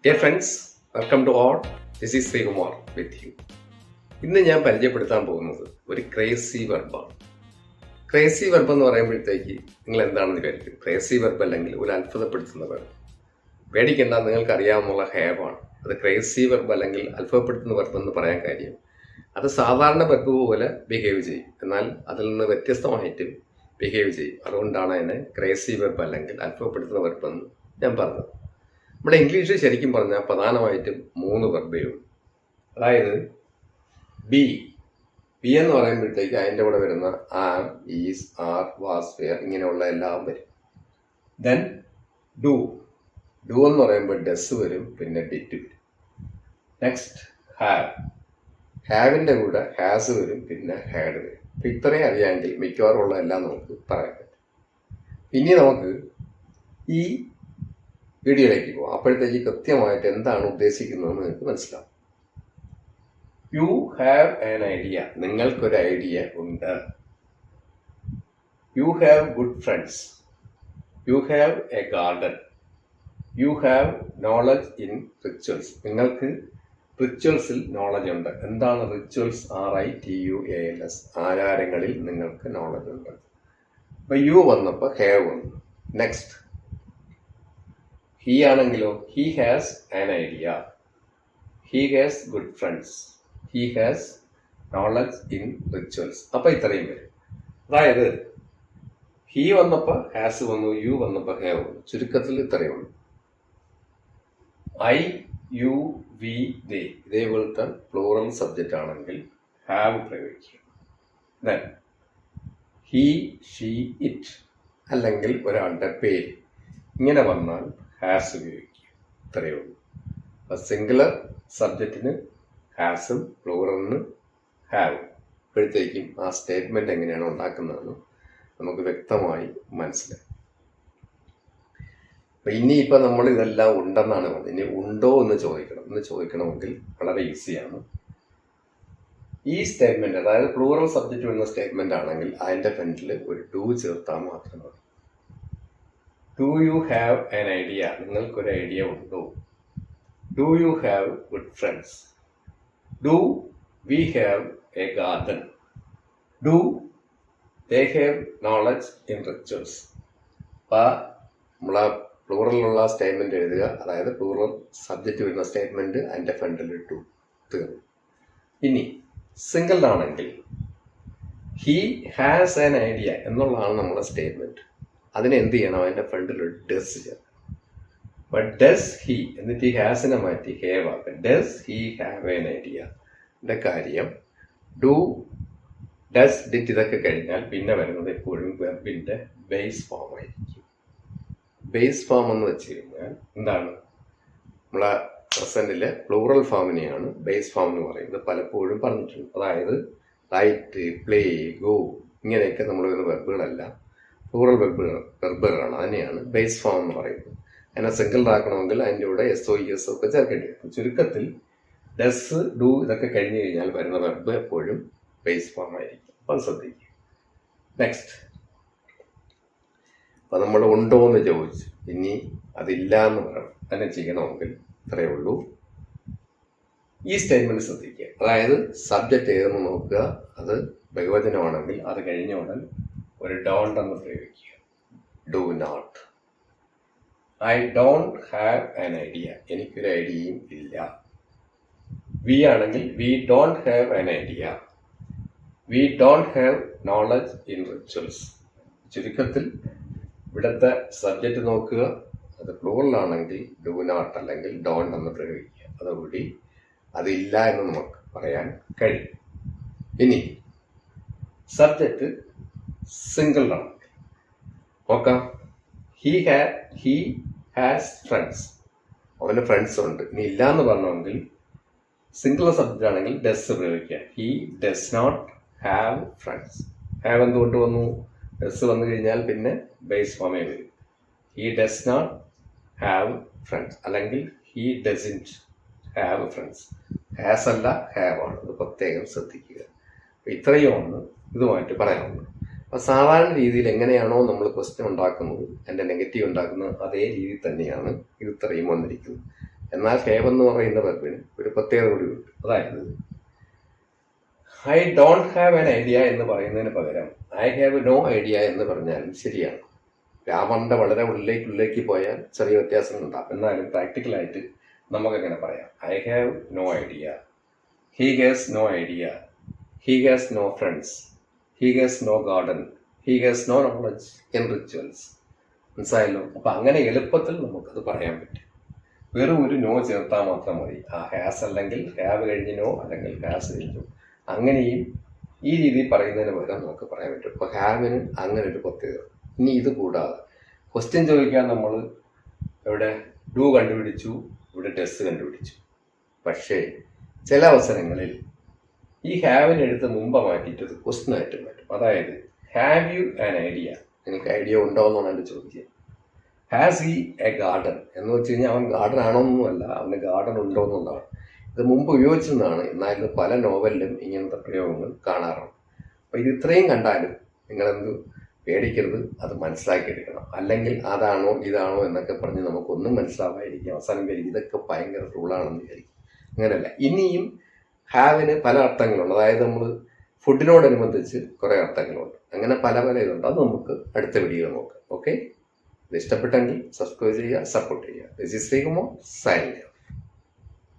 Dear friends, welcome to all. This is Sreekumar with you. ഇന്ന് ഞാൻ പരിചയപ്പെടുത്താൻ പോകുന്നത് ഒരു ക്രേസി വെർബാണ്. ക്രേസി വെർബ് എന്ന് പറയുമ്പോഴത്തേക്ക് നിങ്ങൾ എന്താണെന്ന് വിചാരിക്കും. ക്രേസി വെർബ് അല്ലെങ്കിൽ ഒരു അത്ഭുതപ്പെടുത്തുന്ന വെർബ്. പേടിക്കേണ്ട, നിങ്ങൾക്ക് അറിയാവുന്ന ഹേവാണ്. അത് ക്രേസി വെർബ് അല്ലെങ്കിൽ അത്ഭുതപ്പെടുത്തുന്ന വെർബ് എന്ന് പറയാൻ കാര്യം അത് സാധാരണ വെർബ് പോലെ ബിഹേവ് ചെയ്യും, എന്നാൽ അതിൽ നിന്ന് വ്യത്യസ്തമായിട്ട് ബിഹേവ് ചെയ്യും. അതുകൊണ്ടാണ് അതിനെ ക്രേസി വെർബ് അല്ലെങ്കിൽ അത്ഭുതപ്പെടുത്തുന്ന വെർബ് എന്ന് ഞാൻ പറഞ്ഞത്. നമ്മുടെ ഇംഗ്ലീഷിൽ ശരിക്കും പറഞ്ഞാൽ പ്രധാനമായിട്ടും 3 വെർബേ ഉള്ളൂ. അതായത് ബി എന്ന് പറയുമ്പോഴത്തേക്ക് അതിൻ്റെ കൂടെ വരുന്ന ആം, ഈസ്, ആർ, വാസ്, വെയർ ഇങ്ങനെയുള്ള എല്ലാം വരും. ദെൻ ഡു എന്ന് പറയുമ്പോൾ ഡസ് വരും, പിന്നെ ഡിറ്റ് വരും. നെക്സ്റ്റ് ഹാവിൻ്റെ കൂടെ ഹാസ് വരും, പിന്നെ ഹാഡ് വരും. അപ്പം ഇത്രയും അറിയാമെങ്കിൽ മിക്കവാറും ഉള്ള എല്ലാം നമുക്ക് പറയാൻ പറ്റും. ഇനി നമുക്ക് ഈ വീഡിയോയിലേക്ക് പോകാം. അപ്പോഴത്തേക്ക് കൃത്യമായിട്ട് എന്താണ് ഉദ്ദേശിക്കുന്നതെന്ന് നിങ്ങൾക്ക് മനസ്സിലാവും. You have an idea. നിങ്ങൾക്കൊരു ഐഡിയ ഉണ്ട്. You have good friends. You have A garden. You have knowledge in rituals. നിങ്ങൾക്ക് റിച്വൽസിൽ നോളജ് ഉണ്ട്. എന്താണ് റിച്വൽസ്? RITUALS. ആചാരങ്ങളിൽ നിങ്ങൾക്ക് നോളജ് ഉണ്ട്. അപ്പൊ യു വന്നപ്പോൾ ഹാവ് വന്നു. നെക്സ്റ്റ് ഹി ആണെങ്കിലോ he has an idea. He has good friends. He has knowledge in rituals. അപ്പൊ ഇത്രയും വരും. അതായത് ഹി വന്നപ്പോൾ ഹാസ് വന്നു, യു വന്നപ്പോൾ ഹാവ് വന്നു. ചുരുക്കത്തിൽ ഇത്രയും വന്നു. ഐ, യു, വി, ദേ ഇതേപോലത്തെ പ്ലൂറൽ സബ്ജക്റ്റ് ആണെങ്കിൽ ഹാവ് പ്രയോഗിക്കുക. ദെൻ ഹി, ഷീ, ഇറ്റ് അല്ലെങ്കിൽ ഒരാളുടെ പേര് ഇങ്ങനെ വന്നാൽ ഹാസ് ഉപയോഗിക്കുക. ഇത്രയേ ഉള്ളൂ. അപ്പം സിംഗുലർ സബ്ജക്റ്റിന് ഹാസും പ്ലൂറലിന് ഹാവും. ഇപ്പോഴത്തേക്കും ആ സ്റ്റേറ്റ്മെൻറ്റ് എങ്ങനെയാണ് ഉണ്ടാക്കുന്നതെന്ന് നമുക്ക് വ്യക്തമായി മനസ്സിലായി. അപ്പം ഇനിയിപ്പോൾ നമ്മൾ ഇതെല്ലാം ഉണ്ടെന്നാണ് പറഞ്ഞത്. ഇനി ഉണ്ടോ എന്ന് ചോദിക്കണമെങ്കിൽ വളരെ ഈസിയാണ്. ഈ സ്റ്റേറ്റ്മെൻറ്റ്, അതായത് പ്ലൂറൽ സബ്ജക്റ്റ് വരുന്ന സ്റ്റേറ്റ്മെൻ്റ് ആണെങ്കിൽ അതിൻ്റെ ഫ്രണ്ടിൽ ഒരു ഡു ചേർത്താൽ മാത്രം മതി. Do you have an idea. നിങ്ങൾക്കൊരു ഐഡിയ ഉണ്ടോ? Do you have good friends. Do we have A garden. Do they have knowledge in rituals. അപ്പം നമ്മളെ പ്ലൂറലിലുള്ള സ്റ്റേറ്റ്മെൻറ്റ് എഴുതുക. അതായത് പ്ലൂറൽ സബ്ജക്റ്റ് വരുന്ന സ്റ്റേറ്റ്മെൻറ്റ് അതിൻ്റെ ഫ്രണ്ടിൽ ഡു തീർന്നു. ഇനി സിംഗിളാണെങ്കിൽ ഹി ഹാസ് ആൻ ഐഡിയ എന്നുള്ളതാണ് നമ്മുടെ സ്റ്റേറ്റ്മെൻറ്റ്. അതിന് എന്ത് ചെയ്യണം? അതിൻ്റെ ഫ്രണ്ടിൽ ഒരു ഡസ് ചേർക്കണം. ബട്ട് ഡസ് ഹി എന്നിട്ട് ഈ ഹാസിനെ മാറ്റി ഹേവ് ആക്കുക. Does he have an idea ൻ്റെ കാര്യം ഡു, ഡസ്, ഡിറ്റ് ഇതൊക്കെ കഴിഞ്ഞാൽ പിന്നെ വരുന്നത് എപ്പോഴും വെർബിൻ്റെ ബേസ് ഫോം ആയിരിക്കും. ബേസ് ഫോം എന്ന് വെച്ച് കഴിഞ്ഞാൽ എന്താണ്? നമ്മളെ പ്രസൻറ്റിലെ പ്ലൂറൽ ഫോമിനെയാണ് ബേസ് ഫോം എന്ന് പറയുന്നത്. പലപ്പോഴും പറഞ്ഞിട്ടുണ്ട്. അതായത് റൈറ്റ്, പ്ലേ, ഗോ ഇങ്ങനെയൊക്കെ നമ്മൾ വരുന്ന വെർബുകളെല്ലാം പ്ലൂറൽ വെർബുകളാണ്. അതിനെയാണ് ബേസ് ഫോം എന്ന് പറയുന്നത്. അതിനെ സിംഗിളാക്കണമെങ്കിൽ അതിൻ്റെ കൂടെ SOES ഒക്കെ ചേർക്കേണ്ടി വരും. ചുരുക്കത്തിൽ ഡസ്, ഡു ഇതൊക്കെ കഴിഞ്ഞ് കഴിഞ്ഞാൽ വരുന്ന വെർബ് എപ്പോഴും ബേസ് ഫോം ആയിരിക്കും. അപ്പം ശ്രദ്ധിക്കുക. നെക്സ്റ്റ്, അപ്പം നമ്മൾ ഉണ്ടോ എന്ന് ചോദിച്ചു. ഇനി അതില്ല എന്ന് പറയണം. അതിനെ ചെയ്യണമെങ്കിൽ ഇത്രയേ ഉള്ളൂ. ഈ സ്റ്റേറ്റ്മെൻറ്റ് ശ്രദ്ധിക്കുക. അതായത് സബ്ജക്റ്റ് ഏതെന്ന് നോക്കുക. അത് ബഹുവചനമാണെങ്കിൽ അത് കഴിഞ്ഞ ഉടൻ ഒരു ഡോണ്ട് എന്ന് പ്രയോഗിക്കുക. Do not. I don't have an idea. എനിക്കൊരു ഐഡിയയും ഇല്ല. വി ആണെങ്കിൽ we don't have an idea. We don't have knowledge in rituals. ചുരുക്കത്തിൽ ഇവിടുത്തെ സബ്ജക്റ്റ് നോക്കുക. അത് പ്ലൂറലാണെങ്കിൽ ഡു നോട്ട് അല്ലെങ്കിൽ ഡോണ്ട് എന്ന് പ്രയോഗിക്കുക. അതോടുകൂടി അതില്ല എന്ന് നമുക്ക് പറയാൻ കഴിയും. ഇനി സബ്ജക്റ്റ് സിംഗിളാണ്. നോക്കാം. He has friends. അവന് ഫ്രണ്ട്സ് ഉണ്ട്. ഇനി ഇല്ല എന്ന് പറഞ്ഞെങ്കിൽ സിംഗിൾ സബ്ജക്റ്റ് ആണെങ്കിൽ ഡസ് പ്രയോഗിക്കുക. He does not have friends. Have എന്തുകൊണ്ട് വന്നു? ഡസ് വന്നു കഴിഞ്ഞാൽ പിന്നെ ബേസ് ഫോമേ വരും. He does not have friends അല്ലെങ്കിൽ he doesn't have friends. Has അല്ല, ഹാവ് ആണ്. അത് പ്രത്യേകം ശ്രദ്ധിക്കുക. ഇത്രയുമാണ് ഇതുമായിട്ട് പറയാനുള്ളത്. അപ്പോൾ സാധാരണ രീതിയിൽ എങ്ങനെയാണോ നമ്മൾ ക്വസ്റ്റ്യൻ ഉണ്ടാക്കുന്നത്, അതിൻ്റെ നെഗറ്റീവ് ഉണ്ടാക്കുന്നത്, അതേ രീതിയിൽ തന്നെയാണ് ഇത് ഇത്രയും വന്നിരിക്കുന്നത്. എന്നാൽ ഹാവ് എന്ന് പറയുന്ന വെർബിന് ഒരു പ്രത്യേകത കൂടി ഉണ്ട്. അതായത് I don't have an idea എന്ന് പറയുന്നതിന് പകരം ഐ ഹാവ് നോ ഐഡിയ എന്ന് പറഞ്ഞാലും ശരിയാണ്. ഗ്രാമറിന്റെ വളരെ ഉള്ളിലേക്ക് പോയാൽ ചെറിയ വ്യത്യാസങ്ങൾ ഉണ്ടാകും. എന്നാലും പ്രാക്ടിക്കലായിട്ട് നമുക്കെങ്ങനെ പറയാം? I have no idea, he has no idea, he has no friends, he has no garden, he has no knowledge in rituals. മനസ്സിലായല്ലോ? അപ്പൊ അങ്ങനെ എളുപ്പത്തിൽ നമുക്കത് പറയാൻ പറ്റും. വെറും ഒരു നോ ചേർത്താൽ മാത്രം മതി. ആ ഹാസ് അല്ലെങ്കിൽ ഹാവ് കഴിഞ്ഞ് നോ, അല്ലെങ്കിൽ ഹാസ് കഴിഞ്ഞു. അങ്ങനെയും ഈ രീതിയിൽ പറയുന്നതിന് പകരം നമുക്ക് പറയാൻ പറ്റും. ഇപ്പൊ ഹാവിന് അങ്ങനെ ഒരു പ്രത്യേകത. ഇനി ഇത് കൂടാതെ ക്വസ്റ്റ്യൻ ചോദിക്കാൻ നമ്മൾ ഇവിടെ ഡു കണ്ടുപിടിച്ചു, ഇവിടെ ഡസ് കണ്ടുപിടിച്ചു. പക്ഷേ ചില അവസരങ്ങളിൽ ഈ ഹാവിനെ എടുത്ത് മുമ്പ് മാറ്റിയിട്ട് അത് ക്വസ്റ്റ്യൻ ആയിട്ട് മാറ്റും. അതായത് ഹാവ് യു ആൻ ഐഡിയ, എനിക്ക് ഐഡിയ ഉണ്ടോ എന്നാണ് എൻ്റെ ചോദ്യം. ഹാസ് ഹി എ ഗാർഡൻ എന്ന് വെച്ച് കഴിഞ്ഞാൽ അവൻ ഗാർഡൻ ആണോന്നല്ല, അവന് ഗാർഡൻ ഉണ്ടോ എന്നുള്ളതാണ്. ഇത് മുമ്പ് ഉപയോഗിച്ചതാണ്. എന്നാൽ പല നോവലിലും ഇങ്ങനത്തെ പ്രയോഗങ്ങൾ കാണാറുണ്ട്. അപ്പോൾ ഇത് ഇത്രയും കണ്ടാലും നിങ്ങളെന്ത് പേടിക്കരുത്, അത് മനസ്സിലാക്കിയെടുക്കണം. അല്ലെങ്കിൽ അതാണോ ഇതാണോ എന്നൊക്കെ പറഞ്ഞ് നമുക്കൊന്നും മനസ്സിലാവാതിരിക്കും. അവസാനം പേടിക്കും ഇതൊക്കെ ഭയങ്കര റൂളാണെന്ന് വിചാരിക്കും. അങ്ങനെയല്ല. ഇനിയും ഹാവിന് പല അർത്ഥങ്ങളുണ്ട്. അതായത് നമ്മൾ ഫുഡിനോടനുബന്ധിച്ച് കുറേ അർത്ഥങ്ങളുണ്ട്. അങ്ങനെ പല ഇതുണ്ട്. അത് നമുക്ക് അടുത്ത വീഡിയോ നോക്കാം. ഓക്കെ, ഇത് ഇഷ്ടപ്പെട്ടെങ്കിൽ സബ്സ്ക്രൈബ് ചെയ്യുക, സപ്പോർട്ട് ചെയ്യുക. This is Sreekumar signing.